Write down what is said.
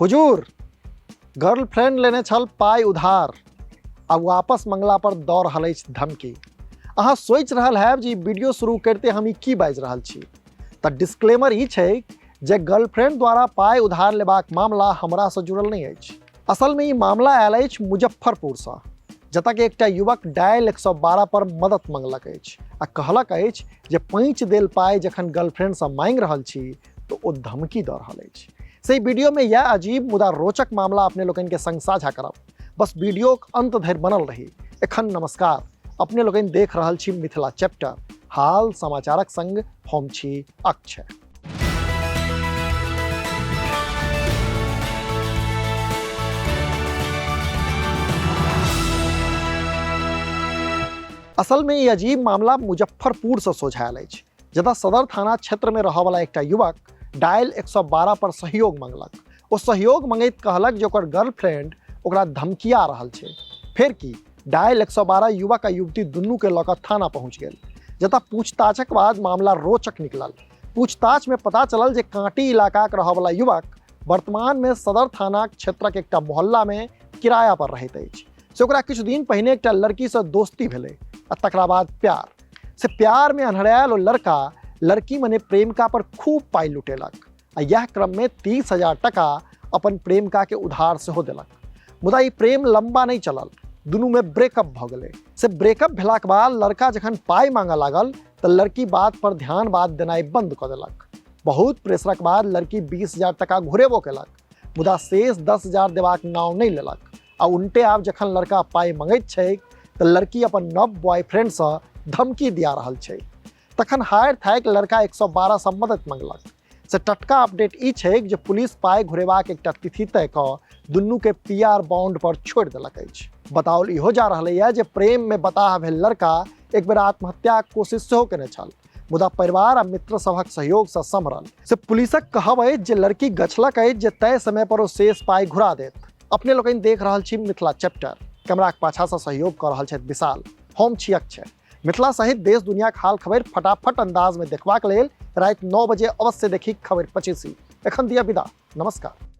हुजूर, girlfriend लेने छल पाई उधार आ वापस मंगला पर दौड़ रहल अछि धमकी। अहाँ सोचि रहल हैब जे वीडियो शुरू करते हम ई की बाजि रहल छी, तऽ डिस्क्लेमर ई छै जे गर्लफ्रेंड द्वारा पाई उधार लेबाक मामला हमरासँ जुड़ल नहीं अछि। असलमे ई मामला आयल अछि मुजफ्फरपुरसँ, जतऽ के एकटा युवक डायल 112 पर मदद मंगलक अछि आ कहलक अछि जे पैंच देल पाई जखन गर्लफ्रेंडसँ मांगि रहल छी तऽ ओ धमकी दऽ रहल अछि। से वीडियो में यह अजीब मुदा रोचक मामला अपने लोगन के संग साझा करब। बस वीडियो अंत धरि बनल रही। एखन नमस्कार, अपने लोगन देख रहल छी मिथिला चैप्टर, हाल समाचारक संग हम छी अक्षय। असल में ये अजीब मामला मुजफ्फरपुर से सोझायल अछि, जतऽ सदर थाना क्षेत्र में रहऽ वाला एकटा युवक डायल 112 पर सहयोग मंगलक। ओ सहयोग मंगैत कहलक जे ओकर गर्लफ्रेंड ओकरा धमकिया रहल छै। फेर की डायल 112 युवक आ युवती दुनू के लऽ कऽ थाना पहुंच गेल, जतऽ पूछताछक बाद मामला रोचक निकलल। पूछताछ में पता चलल जे कांटी इलाका के रहऽ वाला युवक वर्तमान में सदर थाना क्षेत्रक एकटा मोहल्ला में किराया पर रहैत अछि। से ओकरा किछु दिन पहिने एकटा लड़की से दोस्ती भेलै आ तकरा बाद प्यार में अनहरायल ओ लड़का लड़की मने प्रेमिका पर खूब पाई लुटेलक आ यह क्रम में 30,000 टका अपन प्रेमिका के उधार सेहो देलक। मुदा ई प्रेम लंबा नहीं चलल, दुनू में ब्रेकअप भऽ गेलै। से ब्रेकअप भेलाक बाद लड़का जखन पाई मांगऽ लागल तऽ लड़की बात पर ध्यान देनाइ बंद कऽ देलक। बहुत प्रेशरक बाद लड़की 20,000 टका घुरेबो केलक, मुदा शेष 10,000 देबाक नाम नहीं लेलक आ उल्टे आब जखन लड़का पाई मंगैत छै तऽ लड़की अपन नव बॉयफ्रेंडसँ धमकी दिया रहल छै। तखन हारि थाकि लड़का 112 सँ मदद मंगलक। से टटका अपडेट ई छै जे पुलिस पाई घुरेबाक एकटा तिथि तय कऽ दुनू के PR बाउंड पर छोड़ि देलक अछि। बताओल इहो जा रहलैए जे प्रेम में बताह भेल लड़का एक बेर आत्महत्याक कोशिश सेहो केने छल, मुदा परिवार आ मित्र सभक सहयोग से सम्हरल। से पुलिसक कहब अछि जे लड़की गछलक अछि जे तय समय पर ओ शेष पाई घुरा देत। अपने लोगन देख रहल छी मिथिला चैप्टर, कैमराक पाछा से सहयोग कऽ रहल छथि विशाल, हम छी अक्षय। मिथिला सहित देश दुनियाक हाल खबर फटाफट अंदाज में देखबाक लेल राति 9 बजे अवश्य देखी खबर 25। एखन दिया विदा, नमस्कार।